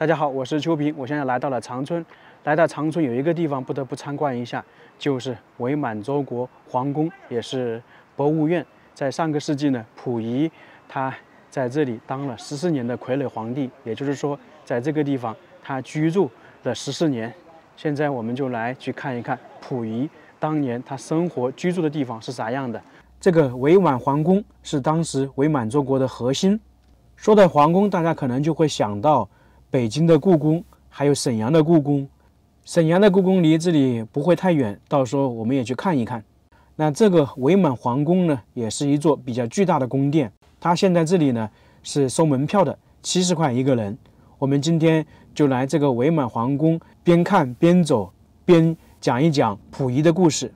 大家好，我是邱平，我现在来到了长春。来到长春有一个地方不得不参观一下，就是伪满洲国皇宫，也是博物院。在上个世纪呢，溥仪他在这里当了14年的傀儡皇帝，也就是说，在这个地方他居住了14年。现在我们就来去看一看溥仪当年他生活居住的地方是啥样的。这个伪满皇宫是当时伪满洲国的核心。说到皇宫，大家可能就会想到北京的故宫，还有沈阳的故宫。沈阳的故宫离这里不会太远，到时候我们也去看一看。那这个伪满皇宫呢，也是一座比较巨大的宫殿。它现在这里呢是收门票的，70块一个人。我们今天就来这个伪满皇宫，边看边走，边讲一讲溥仪的故事。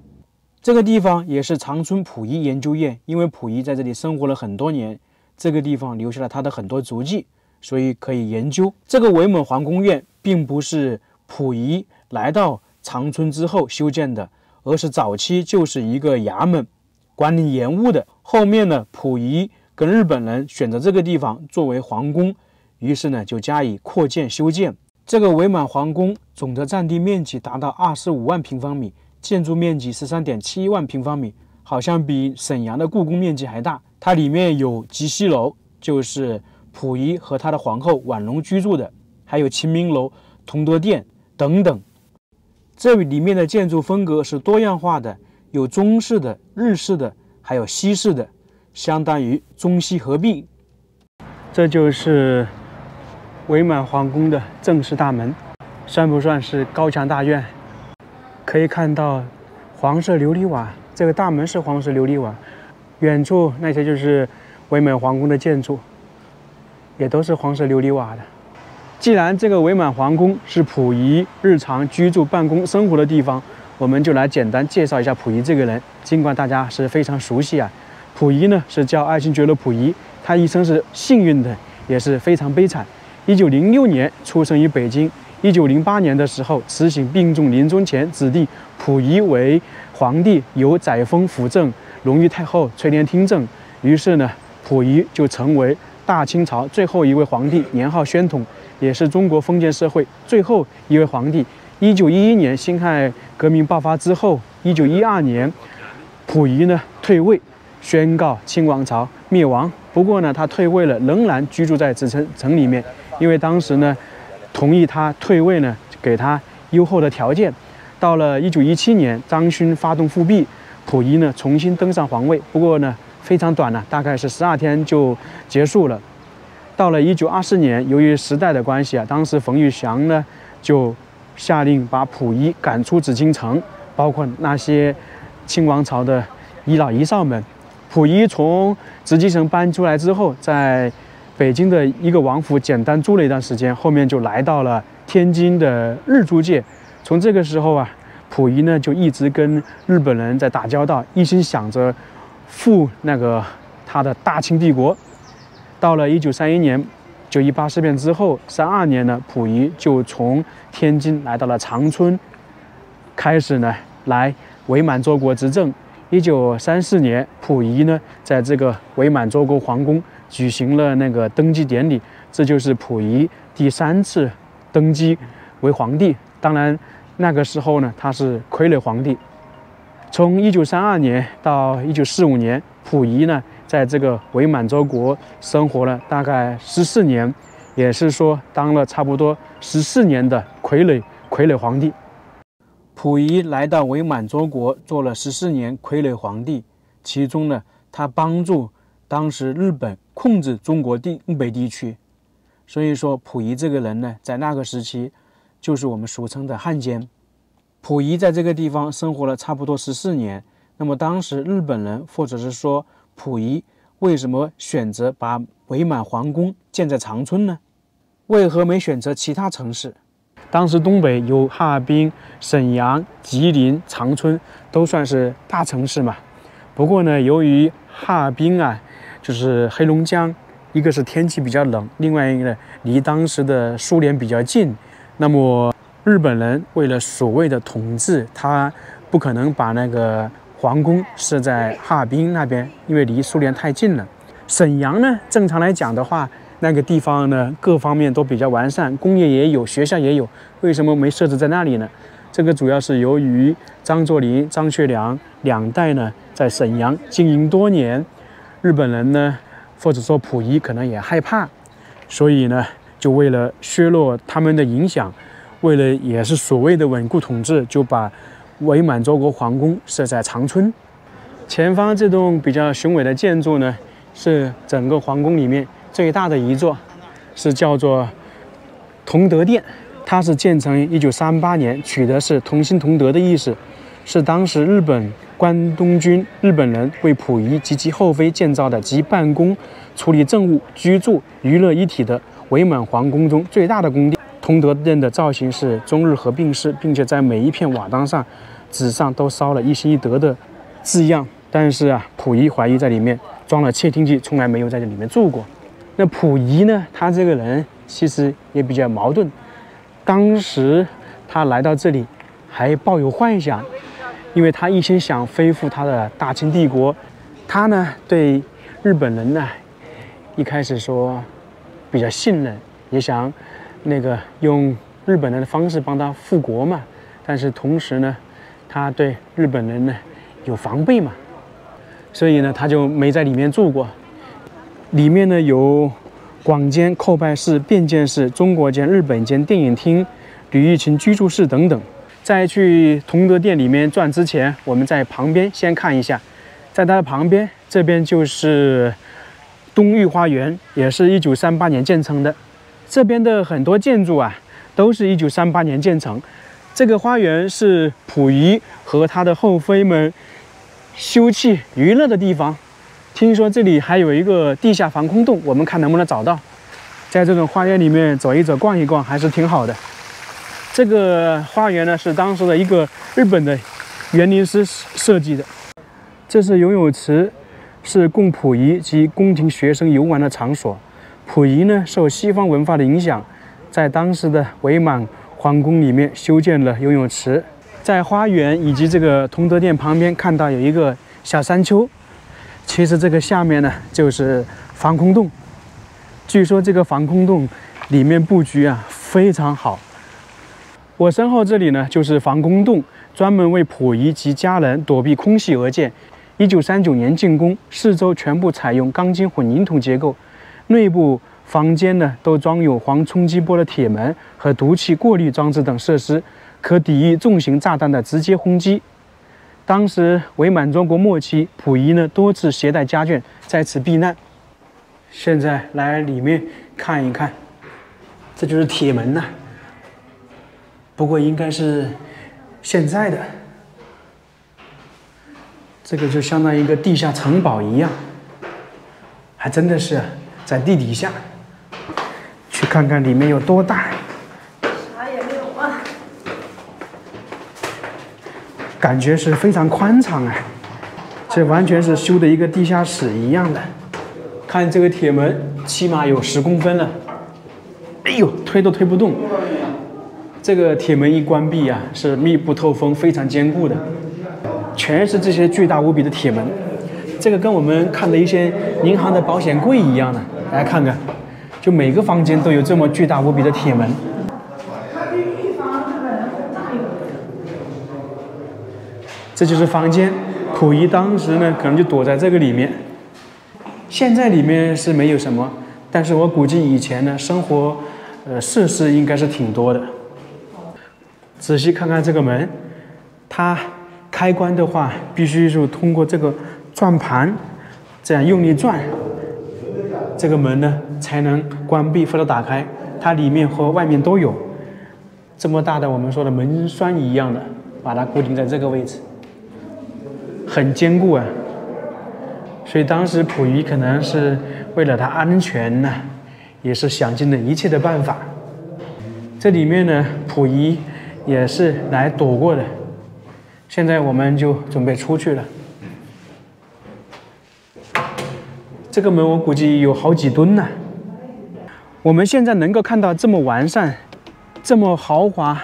这个地方也是长春溥仪研究院，因为溥仪在这里生活了很多年，这个地方留下了他的很多足迹，所以可以研究。这个伪满皇宫院并不是溥仪来到长春之后修建的，而是早期就是一个衙门，管理盐务的。后面呢，溥仪跟日本人选择这个地方作为皇宫，于是呢就加以扩建修建。这个伪满皇宫总的占地面积达到25万平方米，建筑面积13.71万平方米，好像比沈阳的故宫面积还大。它里面有集西楼，就是溥仪和他的皇后婉容居住的，还有晴明楼、同德殿等等。这里面的建筑风格是多样化的，有中式的、日式的，还有西式的，相当于中西合璧。这就是伪满皇宫的正式大门，算不算是高墙大院？可以看到黄色琉璃瓦，这个大门是黄色琉璃瓦，远处那些就是伪满皇宫的建筑，也都是黄色琉璃瓦的。既然这个伪满皇宫是溥仪日常居住、办公、生活的地方，我们就来简单介绍一下溥仪这个人。尽管大家是非常熟悉啊，溥仪呢是叫爱新觉罗溥仪，他一生是幸运的，也是非常悲惨。1906年出生于北京。1908年的时候，慈禧病重临终前，指定溥仪为皇帝，由载沣辅政，隆裕太后垂帘听政。于是呢，溥仪就成为大清朝最后一位皇帝，年号宣统，也是中国封建社会最后一位皇帝。1911年辛亥革命爆发之后，1912年，溥仪呢退位，宣告清王朝灭亡。不过呢，他退位了，仍然居住在紫禁城里面，因为当时呢同意他退位呢，给他优厚的条件。到了1917年，张勋发动复辟，溥仪呢重新登上皇位，不过呢非常短了，大概是12天就结束了。到了1924年，由于时代的关系啊，当时冯玉祥呢就下令把溥仪赶出紫禁城，包括那些清王朝的遗老遗少们。溥仪从紫禁城搬出来之后，在北京的一个王府简单住了一段时间，后面就来到了天津的日租界。从这个时候啊，溥仪呢就一直跟日本人在打交道，一心想着复他的大清帝国。到了1931年9·18事变之后，32年呢，溥仪就从天津来到了长春，开始呢来伪满洲国执政。1934年，溥仪呢在这个伪满洲国皇宫举行了登基典礼，这就是溥仪第3次登基为皇帝。当然，那个时候呢，他是傀儡皇帝。从1932年到1945年，溥仪呢在这个伪满洲国生活了大概14年，也是说当了差不多14年的傀儡皇帝。溥仪来到伪满洲国做了14年傀儡皇帝，其中呢，他帮助当时日本控制中国东北地区，所以说溥仪这个人呢，在那个时期就是我们俗称的汉奸。溥仪在这个地方生活了差不多14年，那么当时日本人或者是说溥仪为什么选择把伪满皇宫建在长春呢？为何没选择其他城市？当时东北有哈尔滨、沈阳、吉林、长春，都算是大城市嘛。不过呢，由于哈尔滨啊，就是黑龙江，一个是天气比较冷，另外一个呢离当时的苏联比较近。那么日本人为了所谓的统治，他不可能把皇宫设在哈尔滨那边，因为离苏联太近了。沈阳呢，正常来讲的话，那个地方呢，各方面都比较完善，工业也有，学校也有，为什么没设置在那里呢？这个主要是由于张作霖、张学良两代呢在沈阳经营多年，日本人呢或者说溥仪可能也害怕，所以呢就为了削弱他们的影响，为了也是所谓的稳固统治，就把伪满洲国皇宫设在长春。前方这栋比较雄伟的建筑呢，是整个皇宫里面最大的一座，是叫做同德殿。它是建成1938年，取的是同心同德的意思，是当时日本关东军日本人为溥仪及其后妃建造的集办公、处理政务、居住、娱乐一体的伪满皇宫中最大的宫殿。同德殿的造型是中日合并式，并且在每一片瓦当上、纸上都烧了一心一德的字样。但是啊，溥仪怀疑在里面装了窃听器，从来没有在这里面住过。那溥仪呢，他这个人其实也比较矛盾。当时他来到这里还抱有幻想，因为他一心想恢复他的大清帝国。他呢对日本人呢一开始说比较信任，也想用日本人的方式帮他复国嘛。但是同时呢，他对日本人呢有防备嘛，所以呢他就没在里面住过。里面呢有广间、叩拜室、便见室、中国间、日本间、电影厅、吕玉卿居住室等等。在去同德殿里面转之前，我们在旁边先看一下，在它的旁边这边就是东御花园，也是1938年建成的。这边的很多建筑啊，都是1938年建成。这个花园是溥仪和他的后妃们休憩娱乐的地方。听说这里还有一个地下防空洞，我们看能不能找到。在这种花园里面走一走、逛一逛，还是挺好的。这个花园呢，是当时的一个日本的园林师设计的。这是游泳池，是供溥仪及宫廷学生游玩的场所。溥仪呢，受西方文化的影响，在当时的伪满皇宫里面修建了游泳池。在花园以及这个同德殿旁边看到有一个小山丘。其实这个下面呢就是防空洞，据说这个防空洞里面布局啊非常好。我身后这里呢就是防空洞，专门为溥仪及家人躲避空袭而建。1939年竣工，四周全部采用钢筋混凝土结构，内部房间呢都装有防冲击波的铁门和毒气过滤装置等设施，可抵御重型炸弹的直接轰击。当时伪满洲国末期，溥仪呢多次携带家眷在此避难。现在来里面看一看，这就是铁门呐，不过应该是现在的。这个就相当于一个地下城堡一样，还真的是在地底下。去看看里面有多大。啥也没有啊。感觉是非常宽敞啊，这完全是修的一个地下室一样的。看这个铁门，起码有10公分了，哎呦，推都推不动。这个铁门一关闭啊，是密不透风，非常坚固的，全是这些巨大无比的铁门。这个跟我们看的一些银行的保险柜一样的，大家看看，就每个房间都有这么巨大无比的铁门。这就是房间，溥仪当时呢可能就躲在这个里面。现在里面是没有什么，但是我估计以前呢生活设施应该是挺多的。仔细看看这个门，它开关的话必须是通过这个转盘这样用力转，这个门呢才能关闭或者打开。它里面和外面都有这么大的我们说的门栓一样的，把它固定在这个位置。很坚固啊，所以当时溥仪可能是为了他安全呢，也是想尽了一切的办法。这里面呢，溥仪也是来躲过的。现在我们就准备出去了。这个门我估计有好几吨呢。我们现在能够看到这么完善、这么豪华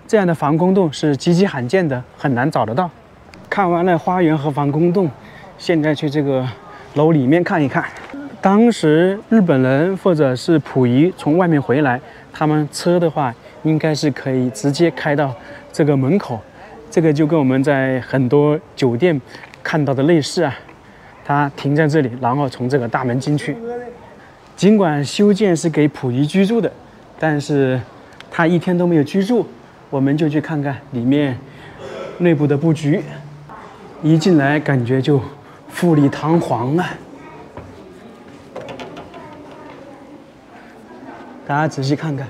这样的防空洞是极其罕见的，很难找得到。看完了花园和防空洞，现在去这个楼里面看一看。当时日本人或者是溥仪从外面回来，他们车的话应该是可以直接开到这个门口，这个就跟我们在很多酒店看到的类似啊。他停在这里，然后从这个大门进去。尽管修建是给溥仪居住的，但是他一天都没有居住。我们就去看看里面内部的布局，一进来感觉就富丽堂皇啊！大家仔细看看，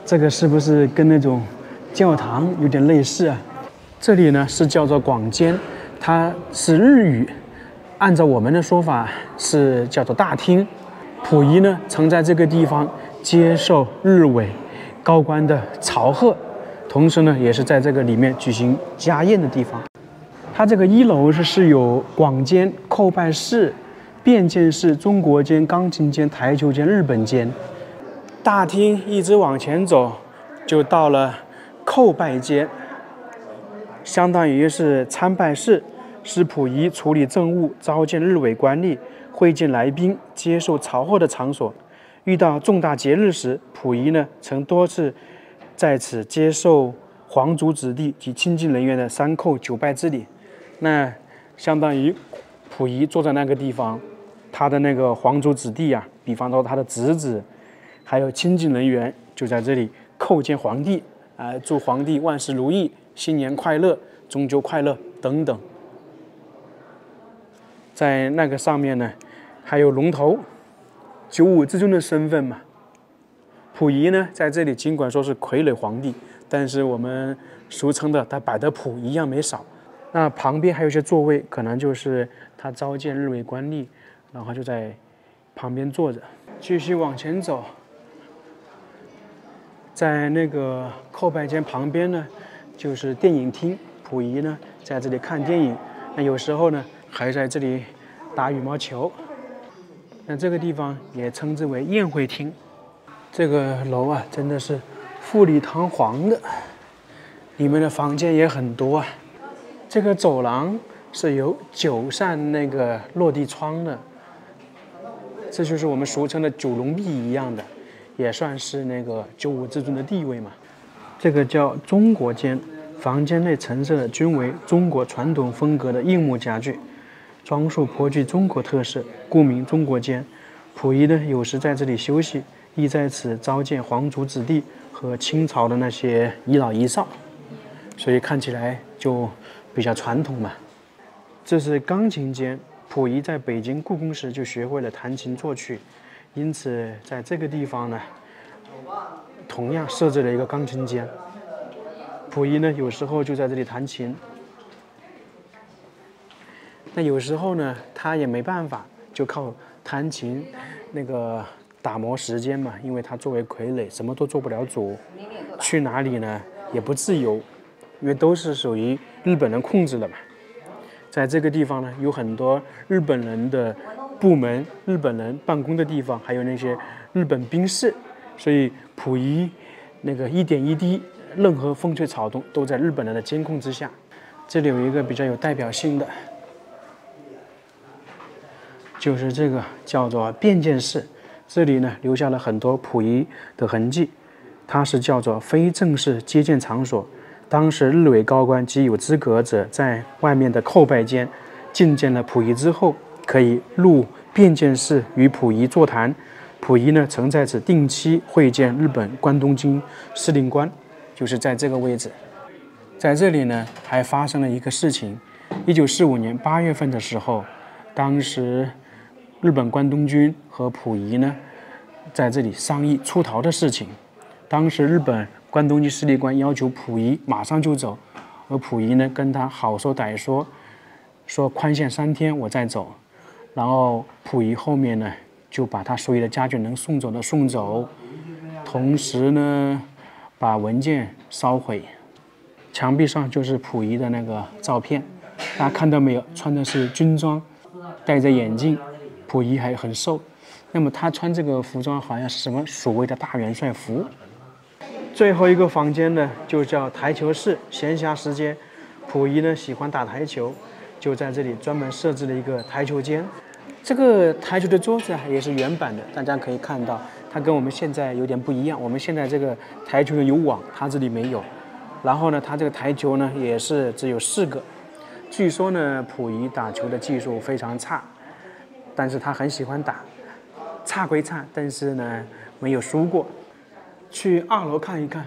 这个是不是跟那种教堂有点类似啊？这里呢是叫做广间，它是日语，按照我们的说法是叫做大厅。溥仪呢曾在这个地方接受日伪高官的朝贺，同时呢也是在这个里面举行家宴的地方。它这个1楼是有广间、叩拜室、便见室、中国间、钢琴间、台球间、日本间。大厅一直往前走，就到了叩拜间，相当于是参拜室，是溥仪处理政务、召见日伪官吏、会见来宾、接受朝贺的场所。遇到重大节日时，溥仪呢曾多次在此接受皇族子弟及亲近人员的三叩九拜之礼。那相当于溥仪坐在那个地方，他的那个皇族子弟啊，比方说他的侄子，还有亲近人员，就在这里叩见皇帝，祝皇帝万事如意、新年快乐、中秋快乐等等。在那个上面呢，还有龙头。九五之尊的身份嘛，溥仪呢在这里尽管说是傀儡皇帝，但是我们俗称的他摆的谱一样没少。那旁边还有一些座位，可能就是他召见日伪官吏，然后就在旁边坐着。继续往前走，在那个叩拜间旁边呢，就是电影厅。溥仪呢在这里看电影，那有时候呢还在这里打羽毛球。那这个地方也称之为宴会厅。这个楼啊，真的是富丽堂皇的，里面的房间也很多啊。这个走廊是有9扇那个落地窗的，这就是我们俗称的九龙壁一样的，也算是那个95至尊的地位嘛。这个叫中国间，房间内陈设的均为中国传统风格的硬木家具。装束颇具中国特色，故名中国间。溥仪呢，有时在这里休息，亦在此召见皇族子弟和清朝的那些遗老遗少，所以看起来就比较传统嘛。这是钢琴间，溥仪在北京故宫时就学会了弹琴作曲，因此在这个地方呢，同样设置了一个钢琴间。溥仪呢，有时候就在这里弹琴。那有时候呢，他也没办法，就靠弹琴那个打磨时间嘛，因为他作为傀儡，什么都做不了主，去哪里呢也不自由，因为都是属于日本人控制的嘛。在这个地方呢，有很多日本人的部门、日本人办公的地方，还有那些日本兵士，所以溥仪那个一点一滴，任何风吹草动都在日本人的监控之下。这里有一个比较有代表性的，就是这个叫做便见室，这里呢留下了很多溥仪的痕迹。它是叫做非正式接见场所，当时日伪高官及有资格者在外面的叩拜间觐见了溥仪之后，可以入便见室与溥仪座谈。溥仪呢曾在此定期会见日本关东军司令官，就是在这个位置。在这里呢还发生了一个事情，1945年8月份的时候，当时日本关东军和溥仪呢，在这里商议出逃的事情。当时日本关东军司令官要求溥仪马上就走，而溥仪呢跟他好说歹说，说宽限3天我再走。然后溥仪后面呢就把他所有的家眷能送走的送走，同时呢把文件烧毁。墙壁上就是溥仪的那个照片，大家看到没有？穿的是军装，戴着眼镜。溥仪还很瘦，那么他穿这个服装好像是什么所谓的大元帅服。最后一个房间呢，就叫台球室。闲暇时间，溥仪呢喜欢打台球，就在这里专门设置了一个台球间。这个台球的桌子啊也是原版的，大家可以看到，它跟我们现在有点不一样。我们现在这个台球有网，它这里没有。然后呢，它这个台球呢也是只有4个。据说呢，溥仪打球的技术非常差，但是他很喜欢打，差归差，但是呢没有输过。去2楼看一看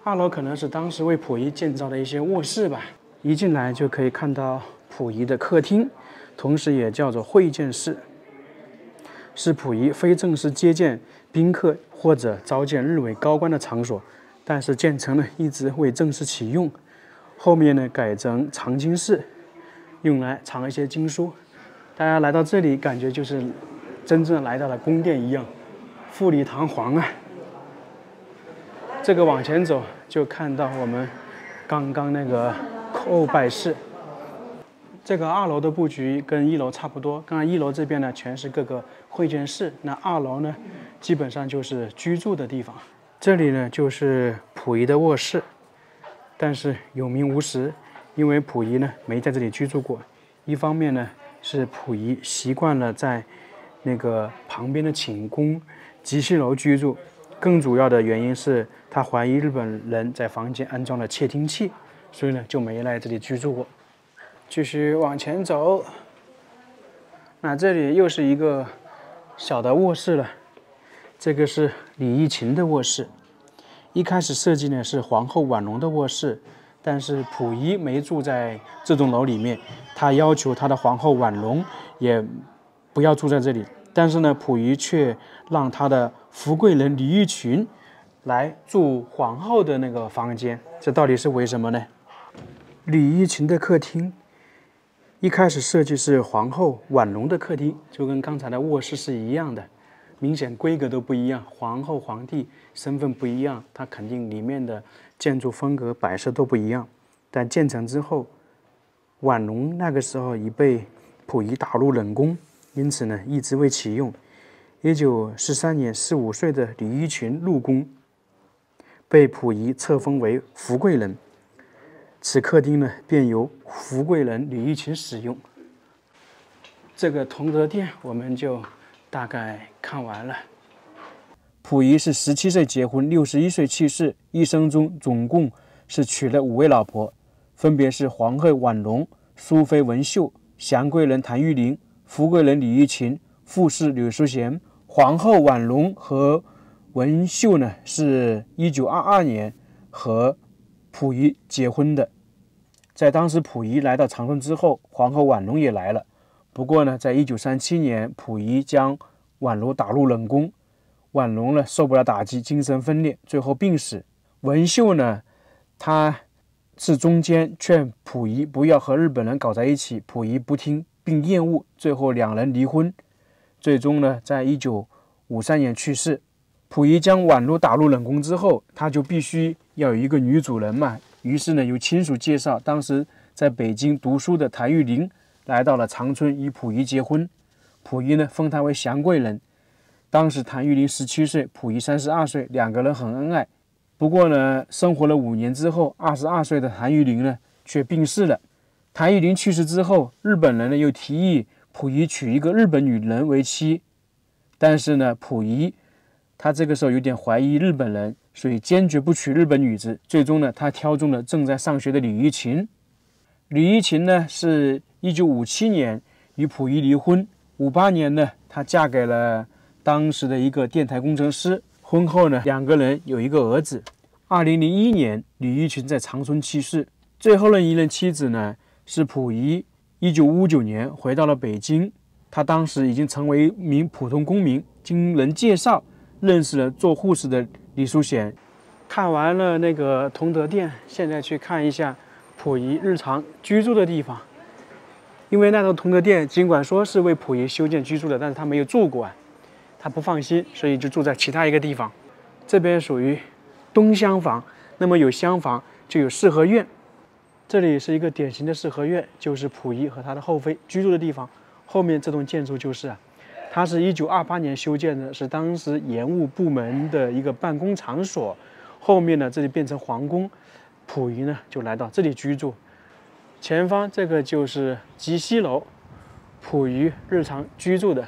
，2楼可能是当时为溥仪建造的一些卧室吧。一进来就可以看到溥仪的客厅。同时也叫做会见室，是溥仪非正式接见宾客或者召见日伪高官的场所，但是建成呢一直未正式启用。后面呢改成藏经室，用来藏一些经书。大家来到这里，感觉就是真正来到了宫殿一样，富丽堂皇啊。这个往前走就看到我们刚刚那个叩拜室。这个2楼的布局跟1楼差不多。刚刚1楼这边呢全是各个会见室，那2楼呢基本上就是居住的地方。这里呢就是溥仪的卧室，但是有名无实，因为溥仪呢没在这里居住过。一方面呢是溥仪习惯了在那个旁边的寝宫集戏楼居住，更主要的原因是他怀疑日本人在房间安装了窃听器，所以呢就没来这里居住过。继续往前走，那这里又是一个小的卧室了。这个是李义勤的卧室。一开始设计呢是皇后婉容的卧室，但是溥仪没住在这栋楼里面，他要求他的皇后婉容也不要住在这里。但是呢，溥仪却让他的福贵人李义群来住皇后的那个房间，这到底是为什么呢？李义勤的客厅。一开始设计是皇后婉容的客厅，就跟刚才的卧室是一样的，明显规格都不一样，皇后皇帝身份不一样，它肯定里面的建筑风格摆设都不一样。但建成之后，婉容那个时候已被溥仪打入冷宫，因此呢一直未启用。1943年15岁的李义群入宫，被溥仪册封为福贵人。此客厅呢，便由福贵人李义勤使用。这个同德殿我们就大概看完了。溥仪是17岁结婚，61岁去世，一生中总共是娶了5位老婆，分别是皇后婉容、淑妃文绣、祥贵人谭玉玲、福贵人李义勤、副侍吕淑贤。皇后婉容和文绣呢，是1922年和溥仪结婚的。在当时溥仪来到长春之后，皇后婉容也来了。不过呢，在1937年，溥仪将婉容打入冷宫，婉容呢受不了打击，精神分裂，最后病死。文绣呢，他是中间劝溥仪不要和日本人搞在一起，溥仪不听并厌恶，最后2人离婚。最终呢，在1953年去世。溥仪将婉容打入冷宫之后，他就必须要有一个女主人嘛。于是呢，由亲属介绍，当时在北京读书的谭玉玲来到了长春，与溥仪结婚。溥仪呢，封她为祥贵人。当时谭玉玲17岁，溥仪32岁，2个人很恩爱。不过呢，生活了5年之后，22岁的谭玉玲呢，却病逝了。谭玉玲去世之后，日本人呢又提议溥仪娶一个日本女人为妻，但是呢，溥仪他这个时候有点怀疑日本人，所以坚决不娶日本女子。最终呢，他挑中了正在上学的李义勤。李义勤呢，是1957年与溥仪离婚，58年呢，她嫁给了当时的一个电台工程师。婚后呢，2个人有一个儿子。2001年，李义勤在长春去世。最后一任妻子呢，是溥仪。1959年回到了北京，他当时已经成为一名普通公民，经人介绍认识了做护士的李淑贤。看完了那个同德殿，现在去看一下溥仪日常居住的地方。因为那栋同德殿尽管说是为溥仪修建居住的，但是他没有住过啊，他不放心，所以就住在其他一个地方。这边属于东厢房，那么有厢房就有四合院。这里是一个典型的四合院，就是溥仪和他的后妃居住的地方。后面这栋建筑就是它是1928年修建的，是当时盐务部门的一个办公场所。后面呢，这里变成皇宫，溥仪呢就来到这里居住。前方这个就是集戏楼，溥仪日常居住的。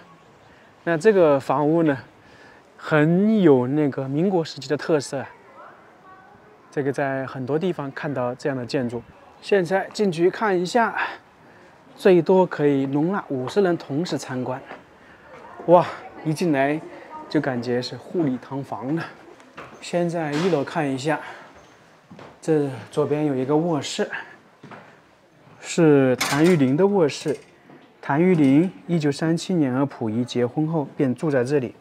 那这个房屋呢，很有那个民国时期的特色啊。这个在很多地方看到这样的建筑。现在进去看一下，最多可以容纳50人同时参观。哇，一进来就感觉是富丽堂皇的。先在1楼看一下，这左边有一个卧室，是谭玉麟的卧室。谭玉麟1937年和溥仪结婚后便住在这里，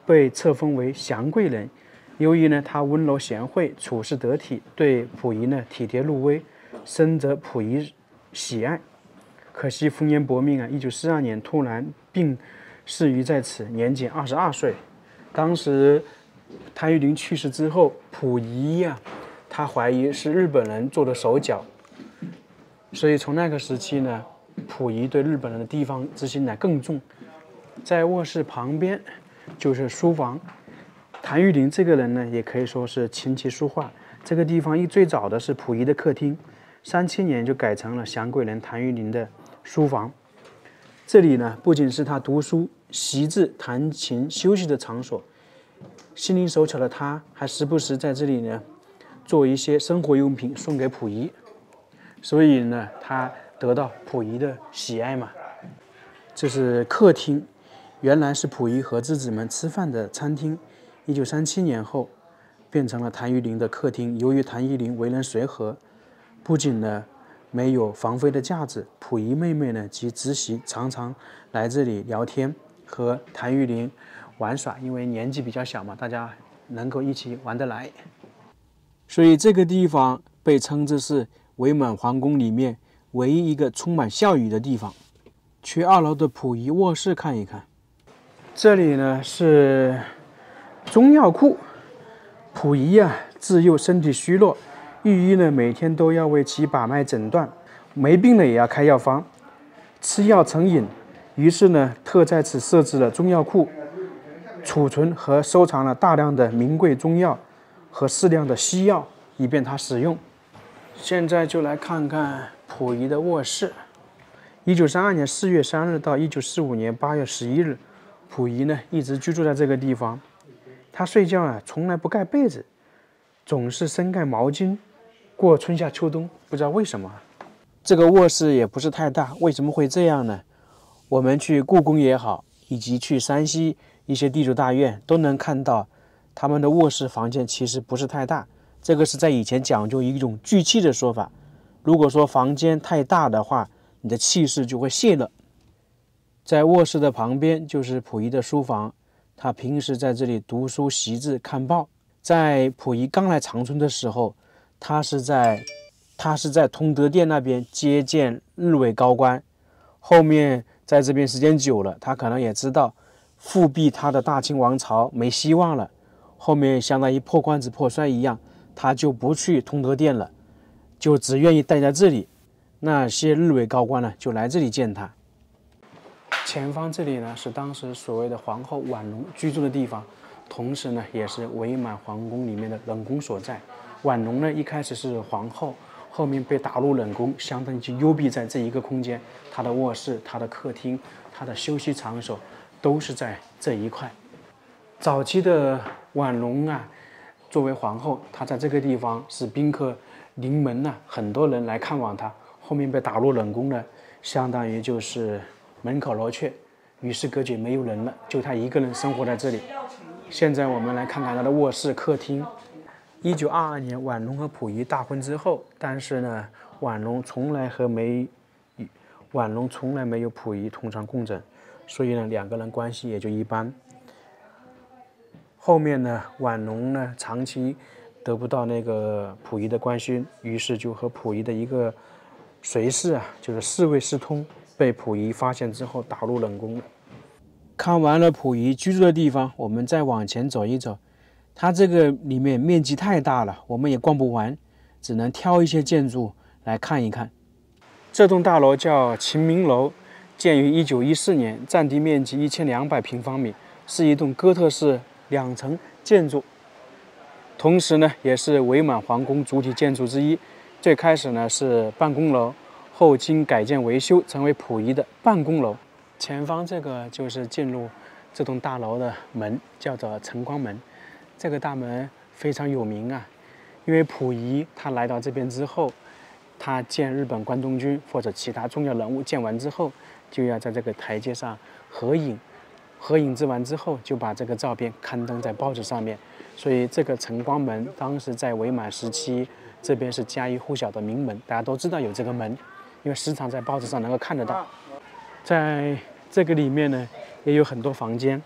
被册封为祥贵人。由于呢他温柔贤惠，处事得体，对溥仪呢体贴入微，深得溥仪喜爱。可惜烽烟薄命啊，1942年突然病逝于在此，年仅22岁。当时谭玉麟去世之后，溥仪他怀疑是日本人做的手脚，所以从那个时期呢，溥仪对日本人的地方之心呢更重。在卧室旁边就是书房。谭玉麟这个人呢，也可以说是琴棋书画。这个地方最早的是溥仪的客厅，37年就改成了祥贵人谭玉麟的书房。这里呢，不仅是他读书、习字、弹琴、休息的场所，心灵手巧的他，还时不时在这里呢，做一些生活用品送给溥仪。所以呢，他得到溥仪的喜爱嘛。这是客厅，原来是溥仪和侄子们吃饭的餐厅。1937年后，变成了谭玉麟的客厅。由于谭玉麟为人随和，不仅呢没有防妃的架子，溥仪妹妹呢及侄媳常常来这里聊天，和谭玉麟玩耍。因为年纪比较小嘛，大家能够一起玩得来，所以这个地方被称之是伪满皇宫里面唯一一个充满笑语的地方。去2楼的溥仪卧室看一看，这里呢是中药库。溥仪自幼身体虚弱，御医呢每天都要为其把脉诊断，没病了也要开药方，吃药成瘾。于是呢，特在此设置了中药库，储存和收藏了大量的名贵中药和适量的西药，以便他使用。现在就来看看溥仪的卧室。1932年4月3日到1945年8月11日，溥仪呢一直居住在这个地方。他睡觉从来不盖被子，总是深盖毛巾过春夏秋冬，不知道为什么。这个卧室也不是太大，为什么会这样呢？我们去故宫也好，以及去山西一些地主大院都能看到，他们的卧室房间其实不是太大。这个是在以前讲究一种聚气的说法。如果说房间太大的话，你的气势就会泄了。在卧室的旁边就是溥仪的书房。他平时在这里读书习字看报。在溥仪刚来长春的时候，他是在通德殿那边接见日伪高官。后面在这边时间久了，他可能也知道复辟他的大清王朝没希望了，后面相当于破罐子破摔一样，他就不去通德殿了，就只愿意待在这里。那些日伪高官呢，就来这里见他。前方这里呢是当时所谓的皇后婉容居住的地方，同时呢也是伪满皇宫里面的冷宫所在。婉容呢一开始是皇后，后面被打入冷宫，相当于就幽闭在这一个空间。她的卧室、她的客厅、她的休息场所都是在这一块。早期的婉容作为皇后，她在这个地方是宾客临门很多人来看望她。后面被打入冷宫呢，相当于就是门可罗雀，与世隔绝，没有人了，就他一个人生活在这里。现在我们来看看他的卧室、客厅。1922年，婉容和溥仪大婚之后，但是呢，婉容从来没有溥仪同床共枕，所以呢，两个人关系也就一般。后面呢，婉容呢长期得不到那个溥仪的关心，于是就和溥仪的一个随侍就是侍卫私通。被溥仪发现之后打入冷宫了。看完了溥仪居住的地方，我们再往前走一走。它这个里面面积太大了，我们也逛不完，只能挑一些建筑来看一看。这栋大楼叫勤民楼，建于1914年，占地面积1200平方米，是一栋哥特式2层建筑，同时呢也是伪满皇宫主体建筑之一。最开始呢是办公楼，后经改建维修成为溥仪的办公楼。前方这个就是进入这栋大楼的门，叫做晨光门。这个大门非常有名啊，因为溥仪他来到这边之后，他见日本关东军或者其他重要人物见完之后，就要在这个台阶上合影，合影之完之后，就把这个照片刊登在报纸上面。所以这个晨光门当时在伪满时期，这边是家喻户晓的名门，大家都知道有这个门，因为时常在报纸上能够看得到。在这个里面呢，也有很多房间。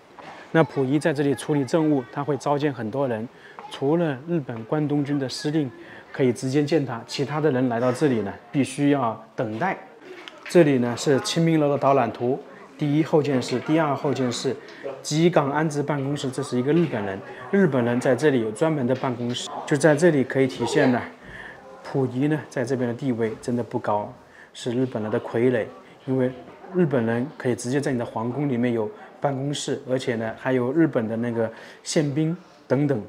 那溥仪在这里处理政务，他会召见很多人，除了日本关东军的司令可以直接见他，其他的人来到这里呢，必须要等待。这里呢是清明楼的导览图，第一候见室、第二候见室、吉冈安置办公室，这是一个日本人，日本人在这里有专门的办公室，就在这里可以体现了溥仪呢在这边的地位真的不高，是日本人的傀儡，因为日本人可以直接在你的皇宫里面有办公室，而且呢还有日本的那个宪兵等等。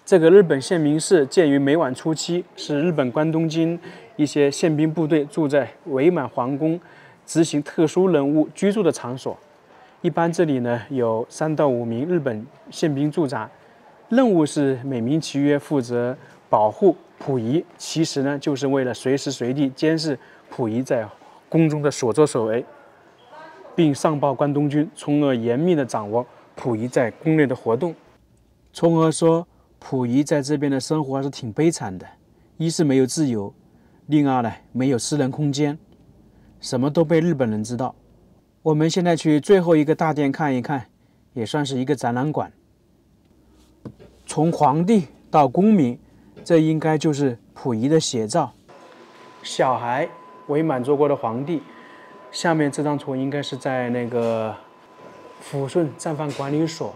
这个日本宪兵室建于美晚初期，是日本关东军一些宪兵部队住在伪满皇宫执行特殊任务居住的场所。一般这里呢有3到5名日本宪兵驻扎，任务是美名其曰负责保护溥仪，其实呢就是为了随时随地监视溥仪在宫中的所作所为，并上报关东军，从而严密地掌握溥仪在宫内的活动。从而说，溥仪在这边的生活还是挺悲惨的，一是没有自由，另二呢没有私人空间，什么都被日本人知道。我们现在去最后一个大殿看一看，也算是一个展览馆。从皇帝到公民，这应该就是溥仪的写照。小孩伪满洲国的皇帝，下面这张图应该是在那个抚顺战犯管理所。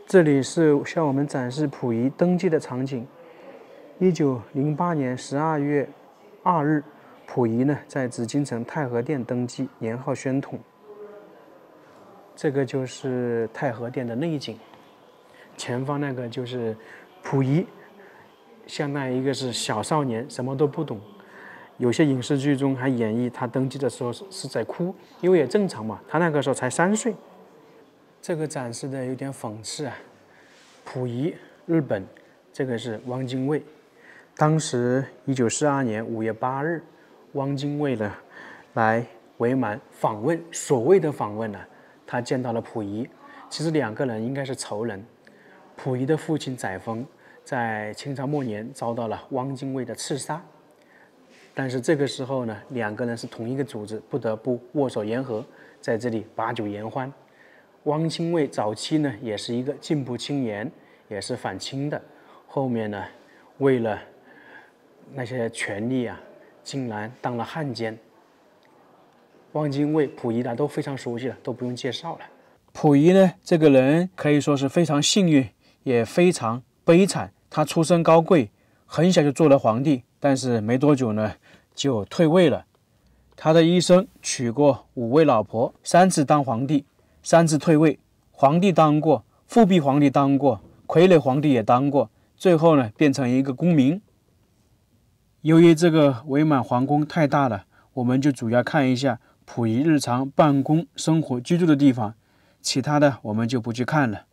这里是向我们展示溥仪登基的场景。1908年12月2日，溥仪呢在紫禁城太和殿登基，年号宣统。这个就是太和殿的内景，前方那个就是溥仪，相当于一个是小少年，什么都不懂。有些影视剧中还演绎他登基的时候是在哭，因为也正常嘛，他那个时候才3岁。这个展示的有点讽刺啊。溥仪，日本，这个是汪精卫。当时1942年5月8日，汪精卫呢来伪满访问，所谓的访问呢，他见到了溥仪。其实2个人应该是仇人。溥仪的父亲载沣在清朝末年遭到了汪精卫的刺杀，但是这个时候呢，2个人是同一个组织，不得不握手言和，在这里把酒言欢。汪精卫早期呢也是一个进步青年，也是反清的，后面呢为了那些权力啊，竟然当了汉奸。汪精卫、溥仪大家都非常熟悉了，都不用介绍了。溥仪呢这个人可以说是非常幸运，也非常悲惨。他出身高贵，很小就做了皇帝，但是没多久呢就退位了。他的一生娶过5位老婆，3次当皇帝，3次退位，皇帝当过，复辟皇帝当过，傀儡皇帝也当过，最后呢变成一个公民。由于这个伪满皇宫太大了，我们就主要看一下溥仪日常办公、生活、居住的地方，其他的我们就不去看了。